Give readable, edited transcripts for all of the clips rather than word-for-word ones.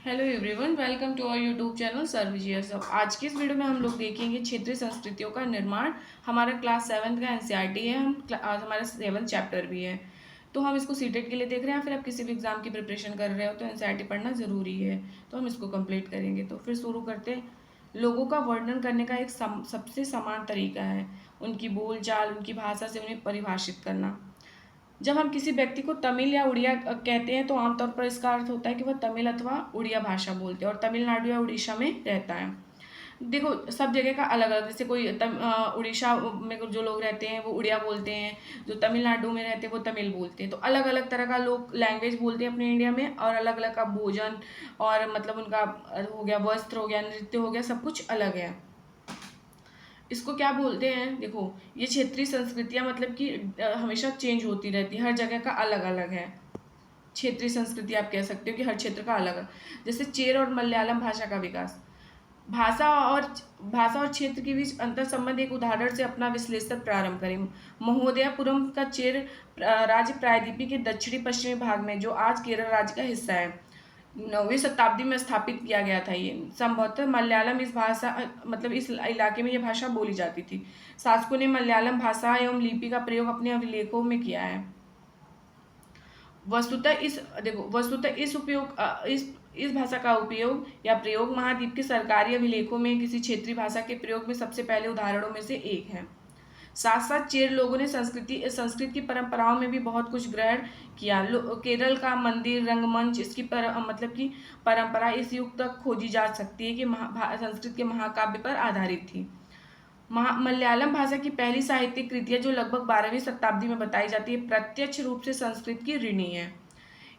Hello everyone, welcome to our YouTube channel सर्विजियस। अब आज की इस वीडियो में हम लोग देखेंगे क्षेत्रीय संस्कृतियों का निर्माण। हमारा क्लास 7th का एनसीईआरटी है। आज हमारा 7th चैप्टर भी है। तो हम इसको सीटेट के लिए देख रहे हैं, फिर आप किसी भी एग्जाम की प्रिपरेशन कर रहे हो तो एनसीईआरटी पढ़ना ज़रूरी है। तो हम इसको कंप्लीट करेंगे। तो फिर शुरू करते हैं। लोगों का वर्णन करने का एक सबसे समान तरीका है उनकी बोलचाल, उनकी भाषा से उन्हें परिभाषित करना। जब हम किसी व्यक्ति को तमिल या उड़िया कहते हैं तो आमतौर पर इसका अर्थ होता है कि वह तमिल अथवा उड़िया भाषा बोलते हैं और तमिलनाडु या उड़ीसा में रहता है। देखो, सब जगह का अलग अलग, जैसे कोई उड़ीसा में जो लोग रहते हैं वो उड़िया बोलते हैं, जो तमिलनाडु में रहते हैं वो तमिल बोलते हैं। तो अलग अलग तरह का लोग लैंग्वेज बोलते हैं अपने इंडिया में, और अलग अलग का भोजन और मतलब उनका हो गया, वस्त्र हो गया, नृत्य हो गया, सब कुछ अलग है। इसको क्या बोलते हैं? देखो, ये क्षेत्रीय संस्कृतियाँ मतलब कि हमेशा चेंज होती रहती है, हर जगह का अलग अलग है। क्षेत्रीय संस्कृति आप कह सकते हो कि हर क्षेत्र का अलग है। जैसे चेर और मलयालम भाषा का विकास। भाषा और भाषा और क्षेत्र के बीच अंतर संबंध एक उदाहरण से अपना विश्लेषण प्रारंभ करें। महोदयापुरम का चेर राज्य प्रायद्वीपीय के दक्षिणी पश्चिमी भाग में, जो आज केरल राज्य का हिस्सा है, 9वीं शताब्दी में स्थापित किया गया था। ये संभवतः मलयालम इस भाषा मतलब इस इलाके में यह भाषा बोली जाती थी। शासकों ने मलयालम भाषा एवं लिपि का प्रयोग अपने अभिलेखों में किया है। वस्तुतः इस भाषा का उपयोग या प्रयोग महाद्वीप के सरकारी अभिलेखों में किसी क्षेत्रीय भाषा के प्रयोग में सबसे पहले उदाहरणों में से एक है। साथ साथ चेर लोगों ने संस्कृत की परंपराओं में भी बहुत कुछ ग्रहण किया। केरल का मंदिर, रंगमंच, इसकी मतलब की परंपरा इस युग तक खोजी जा सकती है कि संस्कृत के महाकाव्य पर आधारित थी। मलयालम भाषा की पहली साहित्यिक कृतियां जो लगभग 12वीं शताब्दी में बताई जाती है, प्रत्यक्ष रूप से संस्कृत की ऋणी है।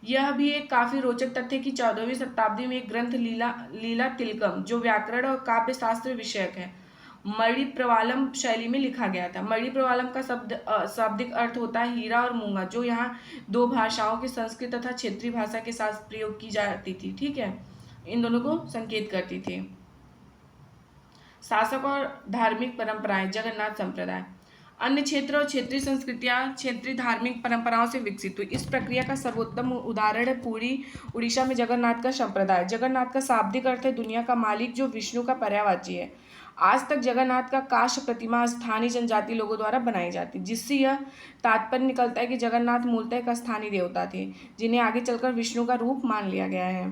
यह भी एक काफी रोचक तथ्य कि 14वीं शताब्दी में एक ग्रंथ लीला तिलकम, जो व्याकरण और काव्य शास्त्र विषयक है, मणि प्रवालम शैली में लिखा गया था। मणि प्रवालम का शाब्दिक अर्थ होता है हीरा और मूंगा, जो यहाँ दो भाषाओं के संस्कृत तथा क्षेत्रीय भाषा के साथ प्रयोग की जाती थी। ठीक है, इन दोनों को संकेत करती थी। शासक और धार्मिक परंपराएं। जगन्नाथ संप्रदाय अन्य क्षेत्र और क्षेत्रीय संस्कृतियां क्षेत्रीय धार्मिक परंपराओं से विकसित हुई। इस प्रक्रिया का सर्वोत्तम उदाहरण है पूरी उड़ीसा में जगन्नाथ का संप्रदाय। जगन्नाथ का शाब्दिक अर्थ है दुनिया का मालिक, जो विष्णु का पर्यायवाची है। आज तक जगन्नाथ का काष्ठ प्रतिमा स्थानीय जनजाति लोगों द्वारा बनाई जाती, जिससे यह तात्पर्य निकलता है कि जगन्नाथ मूलतः एक स्थानीय देवता थे, जिन्हें आगे चलकर विष्णु का रूप मान लिया गया है।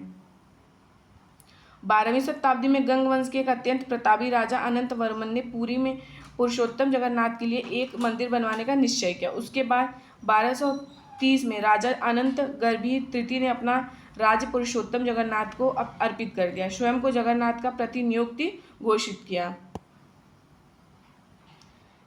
12वीं शताब्दी में गंग वंश के एक अत्यंत प्रतापी राजा अनंत वर्मन ने पुरी में पुरुषोत्तम जगन्नाथ के लिए एक मंदिर बनवाने का निश्चय किया। उसके बाद 1230 में राजा अनंत गर्भी तृतीय ने अपना राज्य पुरुषोत्तम जगन्नाथ को अर्पित कर दिया, स्वयं को जगन्नाथ का प्रतिनियुक्ति घोषित किया।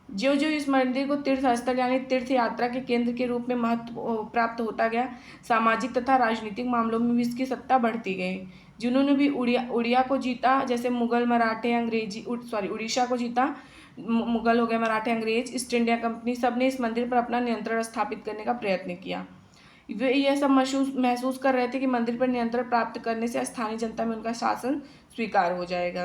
जो जो इस मंदिर को तीर्थ स्थल यानी तीर्थ यात्रा के केंद्र के रूप में महत्व प्राप्त होता गया, सामाजिक तथा राजनीतिक मामलों में भी इसकी सत्ता बढ़ती गई। जिन्होंने भी उड़िया को जीता, जैसे मुगल, मराठे, अंग्रेजी उड़ीसा को जीता, मुगल हो गए, मराठे, अंग्रेज, ईस्ट इंडिया कंपनी, सब ने इस मंदिर पर अपना नियंत्रण स्थापित करने का प्रयत्न किया। वे यह सब महसूस कर रहे थे कि मंदिर पर नियंत्रण प्राप्त करने से स्थानीय जनता में उनका शासन स्वीकार हो जाएगा।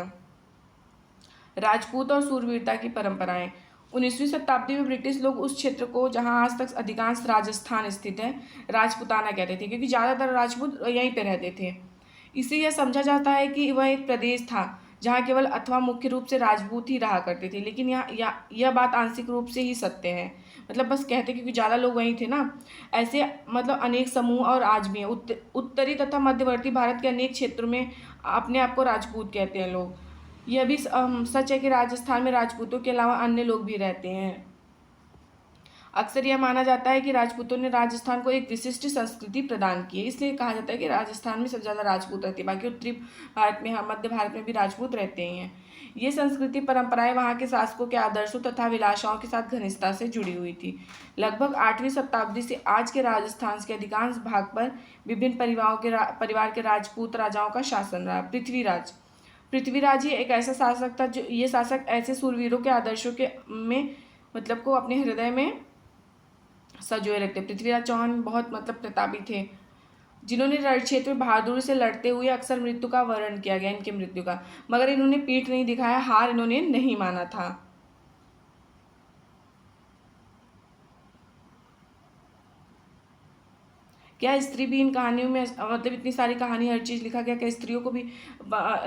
राजपूत और सूरवीरता की परंपराएं। 19वीं शताब्दी में ब्रिटिश लोग उस क्षेत्र को, जहां आज तक अधिकांश राजस्थान स्थित है, राजपूताना कहते थे, क्योंकि ज़्यादातर राजपूत यहीं पे रहते थे। इसे यह समझा जाता है कि वह एक प्रदेश था जहां केवल अथवा मुख्य रूप से राजपूत ही रहा करते थे, लेकिन यह बात आंशिक रूप से ही सत्य है। मतलब बस कहते, क्योंकि ज़्यादा लोग वहीं थे ना। ऐसे मतलब अनेक समूह और आज भी हैं। उत्तरी तथा मध्यवर्ती भारत के अनेक क्षेत्रों में अपने आप को राजपूत कहते हैं लोग। यह भी सच है कि राजस्थान में राजपूतों के अलावा अन्य लोग भी रहते हैं। अक्सर यह माना जाता है कि राजपूतों ने राजस्थान को एक विशिष्ट संस्कृति प्रदान की है, इसलिए कहा जाता है कि राजस्थान में सबसे ज़्यादा राजपूत रहते हैं। बाकी उत्तरी भारत में, मध्य भारत में भी राजपूत रहते ही हैं। ये संस्कृति परंपराएं वहाँ के शासकों के आदर्शों तथा विलासाओं के साथ घनिष्ठता से जुड़ी हुई थी। लगभग 8वीं शताब्दी से आज के राजस्थान के अधिकांश भाग पर विभिन्न परिवार के राजपूत राजाओं का शासन रहा। पृथ्वीराज ही एक ऐसा शासक था, जो ये शासक ऐसे सूरवीरों के आदर्शों के में मतलब को अपने हृदय में सजोए रखते। पृथ्वीराज चौहान बहुत मतलब प्रतापी थे, जिन्होंने रण क्षेत्र में बहादुरी से लड़ते हुए अक्सर मृत्यु का वर्णन किया गया, इनकी मृत्यु का, मगर इन्होंने पीठ नहीं दिखाया, हार इन्होंने नहीं माना था। क्या स्त्री भी इन कहानियों में मतलब इतनी सारी कहानी हर चीज़ लिखा गया, क्या स्त्रियों को भी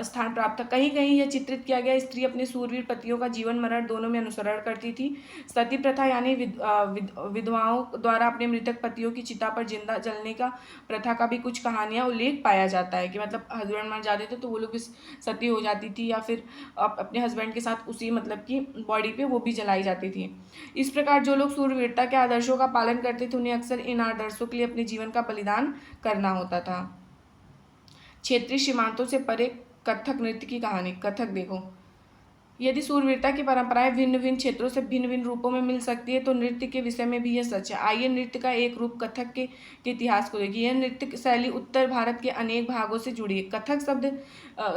स्थान प्राप्त था? कहीं कहीं यह चित्रित किया गया स्त्री अपने सूरवीर पतियों का जीवन मरण दोनों में अनुसरण करती थी। सती प्रथा यानी विधवाओं द्वारा अपने मृतक पतियों की चिता पर जिंदा जलने का प्रथा का भी कुछ कहानियाँ उल्लेख पाया जाता है कि मतलब हस्बैंड मर जाते थे तो वो लोग भी सती हो जाती थी, या फिर अपने हस्बैंड के साथ उसी मतलब की बॉडी पे वो भी जलाई जाती थी। इस प्रकार जो लोग सूरवीरता के आदर्शों का पालन करते थे उन्हें अक्सर इन आदर्शों के लिए अपने जीवन का बलिदान करना होता था। क्षेत्रीय सीमांतों से परे कथक नृत्य की कहानी। कथक देखो, यदि सूरवीरता की परंपराएं भिन्न भिन्न क्षेत्रों से भिन्न भिन्न रूपों में मिल सकती है तो नृत्य के विषय में भी यह सच है। आइए नृत्य का एक रूप कथक के इतिहास को देखिए। यह नृत्य शैली उत्तर भारत के अनेक भागों से जुड़ी है। कथक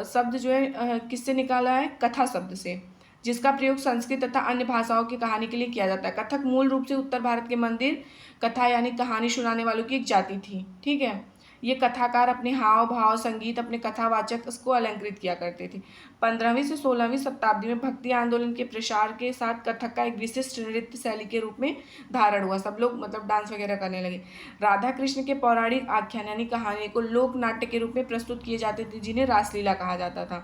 शब्द जो है किससे निकाला है? कथा शब्द से, जिसका प्रयोग संस्कृत तथा अन्य भाषाओं की कहानी के लिए किया जाता है। कथक मूल रूप से उत्तर भारत के मंदिर कथा यानी कहानी सुनाने वालों की एक जाति थी। ठीक है, ये कथाकार अपने हाव भाव संगीत अपने कथावाचक को अलंकृत किया करते थे। 15वीं से 16वीं शताब्दी में भक्ति आंदोलन के प्रसार के साथ कथक का एक विशिष्ट नृत्य शैली के रूप में धारण हुआ। सब लोग मतलब डांस वगैरह करने लगे। राधा कृष्ण के पौराणिक आख्यान यानी कहानी को लोक नाट्य के रूप में प्रस्तुत किए जाते थे, जिन्हें रासलीला कहा जाता था।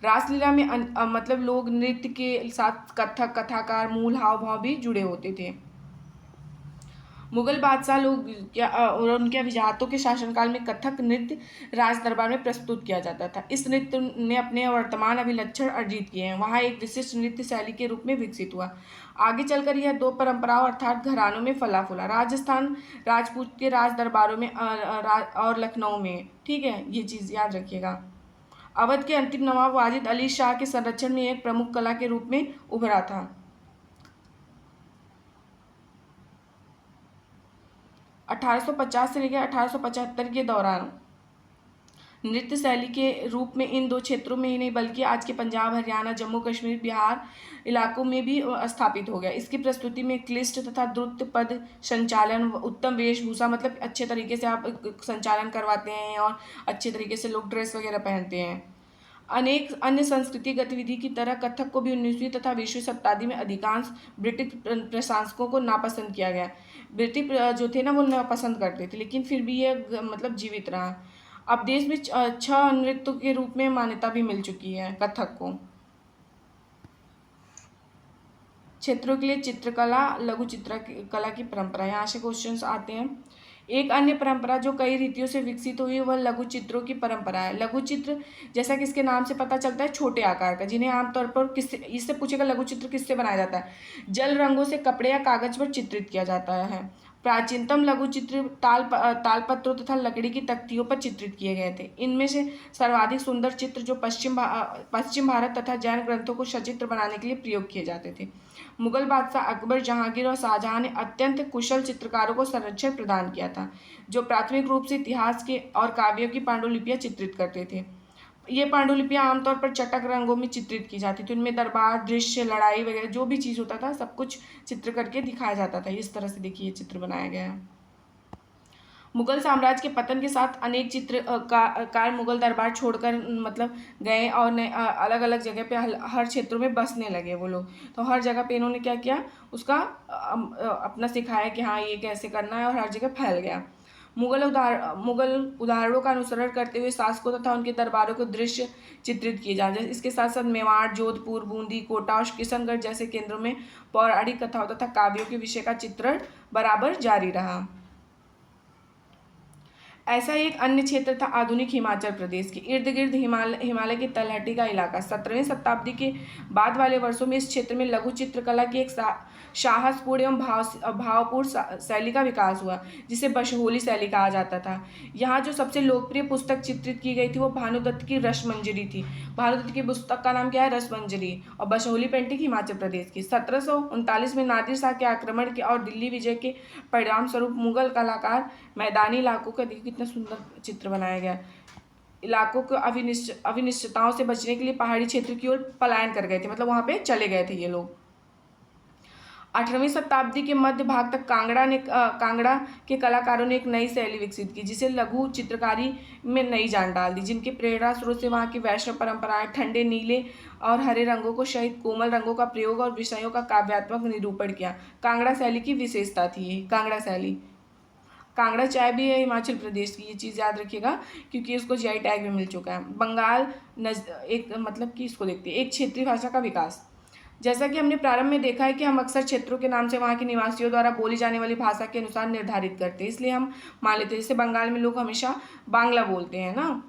रासलीला में मतलब लोग नृत्य के साथ कथक कथाकार मूल हाव भाव भी जुड़े होते थे। मुगल बादशाह लोग और उनके अभिजातों के शासनकाल में कथक नृत्य राज दरबार में प्रस्तुत किया जाता था। इस नृत्य ने अपने वर्तमान अभिलक्षण अर्जित किए हैं, वहाँ एक विशिष्ट नृत्य शैली के रूप में विकसित हुआ। आगे चलकर यह दो परंपराओं अर्थात घरानों में फला फूला। राजस्थान राजपूत के राज दरबारों में और लखनऊ में। ठीक है, ये चीज़ याद रखिएगा। अवध के अंतिम नवाब वाजिद अली शाह के संरक्षण में एक प्रमुख कला के रूप में उभरा था। 1850 से लेकर 1875 के दौरान नृत्य शैली के रूप में इन दो क्षेत्रों में ही नहीं बल्कि आज के पंजाब, हरियाणा, जम्मू कश्मीर, बिहार इलाकों में भी स्थापित हो गया। इसकी प्रस्तुति में क्लिष्ट तथा द्रुत पद संचालन, उत्तम वेशभूषा मतलब अच्छे तरीके से आप संचालन करवाते हैं और अच्छे तरीके से लोग ड्रेस वगैरह पहनते हैं। अनेक अन्य संस्कृति गतिविधि की तरह कथक को भी 19वीं तथा 20वीं शताब्दी में अधिकांश ब्रिटिश प्रशासकों को नापसंद किया गया। ब्रिटिश जो थे ना वो नापसंद करते थे, लेकिन फिर भी ये मतलब जीवित रहा। अब देश में 6 नृत्य के रूप में मान्यता भी मिल चुकी है कथक को। क्षेत्रों के लिए चित्रकला, लघु चित्रकला की परंपरा, यहाँ से क्वेश्चंस आते हैं। एक अन्य परंपरा जो कई रीतियों से विकसित हुई वह लघु चित्रों की परंपरा है। लघु चित्र जैसा कि इसके नाम से पता चलता है छोटे आकार का, जिन्हें आमतौर पर किससे, इससे पूछेगा लघु चित्र किससे बनाया जाता है? जल रंगों से कपड़े या कागज पर चित्रित किया जाता है। प्राचीनतम लघु चित्र तालपत्रों तथा लकड़ी की तख्तियों पर चित्रित किए गए थे। इनमें से सर्वाधिक सुंदर चित्र जो पश्चिम भारत तथा जैन ग्रंथों को सचित्र बनाने के लिए प्रयोग किए जाते थे। मुगल बादशाह अकबर, जहांगीर और शाहजहां ने अत्यंत कुशल चित्रकारों को संरक्षण प्रदान किया था, जो प्राथमिक रूप से इतिहास के और काव्यों की पांडुलिपियां चित्रित करते थे। ये पांडुलिपियां आमतौर पर चटक रंगों में चित्रित की जाती थी। उनमें दरबार दृश्य, लड़ाई वगैरह जो भी चीज़ होता था सब कुछ चित्र करके दिखाया जाता था। इस तरह से देखिए ये चित्र बनाया गया है। मुगल साम्राज्य के पतन के साथ अनेक चित्रकार मुगल दरबार छोड़कर मतलब गए और अलग अलग जगह पे हर क्षेत्रों में बसने लगे वो लोग। तो हर जगह पे इन्होंने क्या किया, उसका अपना सिखाया कि हाँ ये कैसे करना है, और हर जगह फैल गया। मुगल उदाहरणों का अनुसरण करते हुए शासकों तथा उनके दरबारों को दृश्य चित्रित किए जाते हैं। इसके साथ साथ मेवाड़, जोधपुर, बूंदी, कोटा और किशनगढ़ जैसे केंद्रों में पौराणिक कथाओं तथा काव्यों के विषय का चित्रण बराबर जारी रहा। ऐसा एक अन्य क्षेत्र था आधुनिक हिमाचल प्रदेश के इर्द गिर्द हिमालय की तलहटी का इलाका। 17वीं शताब्दी के बाद वाले वर्षों में इस क्षेत्र में लघु चित्रकला की एक साहसपूर्ण एवं भावपूर्ण शैली का विकास हुआ, जिसे बशहोली शैली कहा जाता था। यहाँ जो सबसे लोकप्रिय पुस्तक चित्रित की गई थी वो भानुदत्त की रसमंजरी थी। भानुदत्त की पुस्तक का नाम क्या है? रसमंजरी। और बशहोली पेंटिंग हिमाचल प्रदेश की। 1739 में नादिर शाह के आक्रमण के और दिल्ली विजय के परिणाम स्वरूप मुगल कलाकार मैदानी इलाकों का, देखिए कितना सुंदर चित्र बनाया गया, इलाकों को अनिश्चितताओं से बचने के लिए पहाड़ी क्षेत्र की ओर पलायन कर गए थे, मतलब वहाँ पे चले गए थे ये लोग। 18वीं शताब्दी के मध्य भाग तक कांगड़ा के कलाकारों ने एक नई शैली विकसित की, जिसे लघु चित्रकारी में नई जान डाल दी, जिनके प्रेरणा स्रोत से वहाँ की वैष्णव परंपराएं, ठंडे नीले और हरे रंगों को सहित कोमल रंगों का प्रयोग और विषयों का काव्यात्मक निरूपण किया। कांगड़ा शैली की विशेषता थी ये कांगड़ा शैली। कांगड़ा चाय भी है हिमाचल प्रदेश की, ये चीज़ याद रखिएगा क्योंकि इसको जीआई टैग भी मिल चुका है। बंगाल एक मतलब कि इसको देखते हैं, एक क्षेत्रीय भाषा का विकास। जैसा कि हमने प्रारंभ में देखा है कि हम अक्सर क्षेत्रों के नाम से वहाँ के निवासियों द्वारा बोली जाने वाली भाषा के अनुसार निर्धारित करते हैं, इसलिए हम मान लेते हैं। जैसे बंगाल में लोग हमेशा बांग्ला बोलते हैं ना,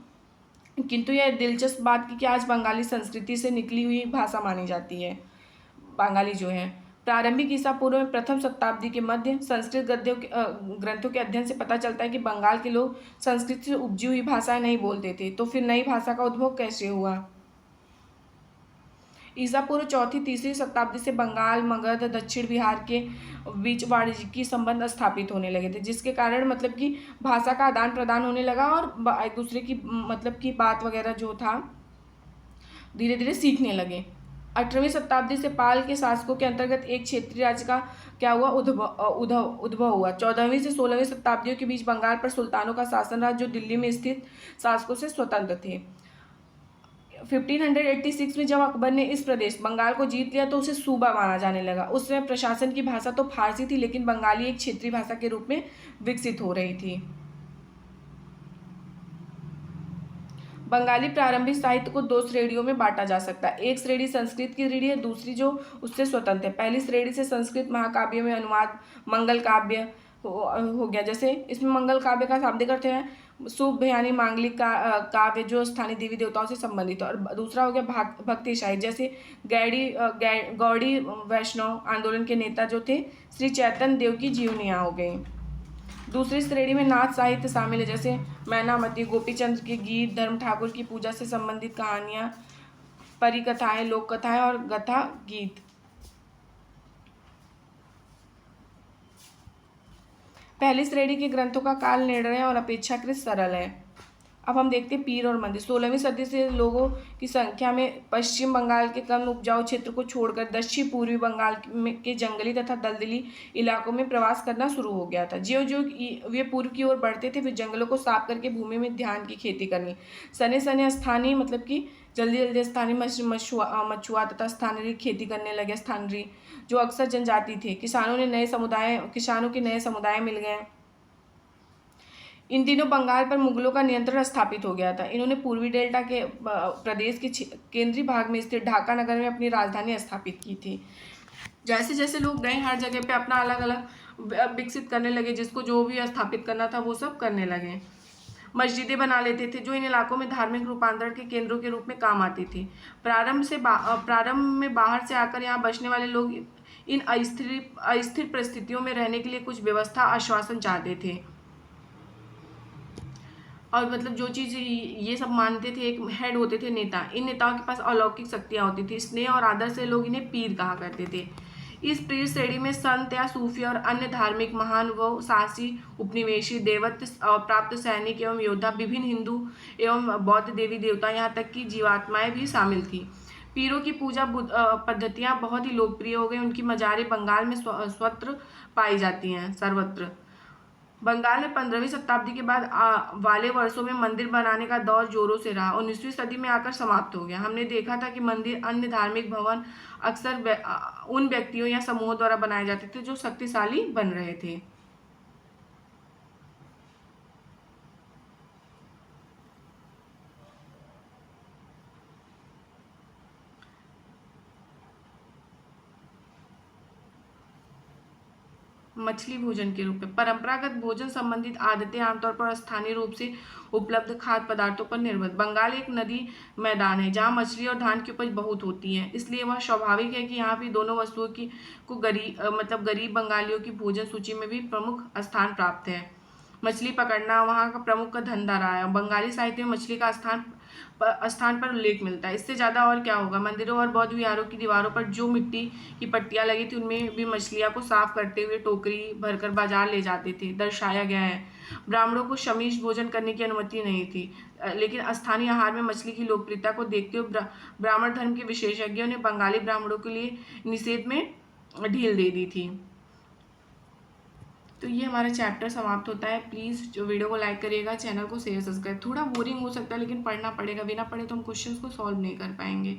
किंतु यह दिलचस्प बात की कि आज बंगाली संस्कृति से निकली हुई भाषा मानी जाती है। बंगाली जो है प्रारंभिक ईसा पूर्व में प्रथम शताब्दी के मध्य संस्कृत ग्रंथों के अध्ययन से पता चलता है कि बंगाल के लोग संस्कृत से उपजी हुई भाषाएं नहीं बोलते थे। तो फिर नई भाषा का उद्भव कैसे हुआ? ईसा पूर्व चौथी तीसरी शताब्दी से बंगाल, मगध, दक्षिण बिहार के बीच वाणिज्यिक संबंध स्थापित होने लगे थे, जिसके कारण मतलब कि भाषा का आदान प्रदान होने लगा और एक दूसरे की मतलब की बात वगैरह जो था धीरे धीरे सीखने लगे। 18वीं शताब्दी से पाल के शासकों के अंतर्गत एक क्षेत्रीय राज्य का क्या हुआ उद्भव हुआ। 14वीं से 16वीं शताब्दियों के बीच बंगाल पर सुल्तानों का शासन रहा जो दिल्ली में स्थित शासकों से स्वतंत्र थे। 1586 में जब अकबर ने इस प्रदेश बंगाल को जीत लिया तो उसे सूबा माना जाने लगा। उस समय प्रशासन की भाषा तो फारसी थी, लेकिन बंगाली एक क्षेत्रीय भाषा के रूप में विकसित हो रही थी। बंगाली प्रारंभिक साहित्य को दो श्रेणियों में बांटा जा सकता है। एक श्रेणी संस्कृत की श्रेणी है, दूसरी जो उससे स्वतंत्र है। पहली श्रेणी से संस्कृत महाकाव्य में अनुवाद मंगल काव्य हो गया। जैसे इसमें मंगल काव्य का शाब्दिक अर्थ है शुभ यानी मांगलिक काव्य जो स्थानीय देवी देवताओं से संबंधित है। और दूसरा हो गया भक्ति साहित्य, जैसे गौड़ी वैष्णव आंदोलन के नेता जो थे श्री चैतन्य देव की जीवनियाँ हो गई। दूसरी श्रेणी में नाथ साहित्य शामिल है, जैसे मैनामती, गोपीचंद्र के गीत, धर्म ठाकुर की पूजा से संबंधित कहानियां, परिकथाएं, लोक कथाएं और गाथा गीत। पहली श्रेणी के ग्रंथों का काल निर्णय और अपेक्षाकृत सरल है। अब हम देखते हैं पीर और मंदिर। 16वीं सदी से लोगों की संख्या में पश्चिम बंगाल के कम उपजाऊ क्षेत्र को छोड़कर दक्षिण पूर्वी बंगाल के जंगली तथा दलदली इलाकों में प्रवास करना शुरू हो गया था। ज्यों ज्यों वे पूर्व की ओर बढ़ते थे, वे जंगलों को साफ करके भूमि में धान की खेती करनी, सने सने स्थानीय मतलब कि जल्दी जल्दी स्थानीय मछुआ तथा स्थानीय खेती करने लगे। स्थानीय जो अक्सर जनजाति थे, किसानों के नए समुदाय मिल गए। इन दिनों बंगाल पर मुगलों का नियंत्रण स्थापित हो गया था। इन्होंने पूर्वी डेल्टा के प्रदेश के केंद्रीय भाग में स्थित ढाका नगर में अपनी राजधानी स्थापित की थी। जैसे जैसे लोग गए हर जगह पे अपना अलग अलग विकसित करने लगे, जिसको जो भी स्थापित करना था वो सब करने लगे। मस्जिदें बना लेते थे जो इन इलाकों में धार्मिक रूपांतरण के केंद्रों के रूप में काम आती थी। प्रारंभ में बाहर से आकर यहाँ बसने वाले लोग इन अस्थिर परिस्थितियों में रहने के लिए कुछ व्यवस्था आश्वासन चाहते थे, और मतलब जो चीज़ ये सब मानते थे, एक हेड होते थे नेता। इन नेताओं के पास अलौकिक शक्तियाँ होती थी। स्नेह और आदर से लोग इन्हें पीर कहा करते थे। इस पीर श्रेणी में संत या सूफी और अन्य धार्मिक महानुभाव, साहसी, उपनिवेशी, देवत्व प्राप्त सैनिक एवं योद्धा, विभिन्न हिंदू एवं बौद्ध देवी देवता, यहाँ तक कि जीवात्माएं भी शामिल थी। पीरों की पूजा पद्धतियाँ बहुत ही लोकप्रिय हो गई। उनकी मज़ारें बंगाल में सर्वत्र पाई जाती हैं। सर्वत्र बंगाल में 15वीं शताब्दी के बाद वाले वर्षों में मंदिर बनाने का दौर जोरों से रहा। 19वीं सदी में आकर समाप्त हो गया। हमने देखा था कि मंदिर, अन्य धार्मिक भवन अक्सर उन व्यक्तियों या समूहों द्वारा बनाए जाते थे जो शक्तिशाली बन रहे थे। मछली भोजन के रूप में परंपरागत भोजन संबंधित आदतें आमतौर पर स्थानीय रूप से उपलब्ध खाद्य पदार्थों पर निर्भर। बंगाल एक नदी मैदान है जहाँ मछली और धान की उपज बहुत होती है, इसलिए वह स्वाभाविक है कि यहाँ भी दोनों वस्तुओं की को गरीब बंगालियों की भोजन सूची में भी प्रमुख स्थान प्राप्त है। मछली पकड़ना वहाँ का प्रमुख धंधा रहा है। बंगाली साहित्य में मछली का स्थान पर उल्लेख मिलता है। इससे ज़्यादा और क्या होगा। मंदिरों और बौद्ध विहारों की दीवारों पर जो मिट्टी की पट्टियाँ लगी थी, उनमें भी मछलियाँ को साफ करते हुए टोकरी भरकर बाजार ले जाते थे। दर्शाया गया है ब्राह्मणों को शमीश भोजन करने की अनुमति नहीं थी, लेकिन स्थानीय आहार में मछली की लोकप्रियता को देखते हुए ब्राह्मण धर्म के विशेषज्ञों ने बंगाली ब्राह्मणों के लिए निषेध में ढील दे दी थी। तो ये हमारा चैप्टर समाप्त होता है। प्लीज़ जो वीडियो को लाइक करिएगा, चैनल को शेयर सब्सक्राइब। थोड़ा बोरिंग हो सकता है लेकिन पढ़ना पड़ेगा, बिना पढ़े तो हम क्वेश्चंस को सॉल्व नहीं कर पाएंगे।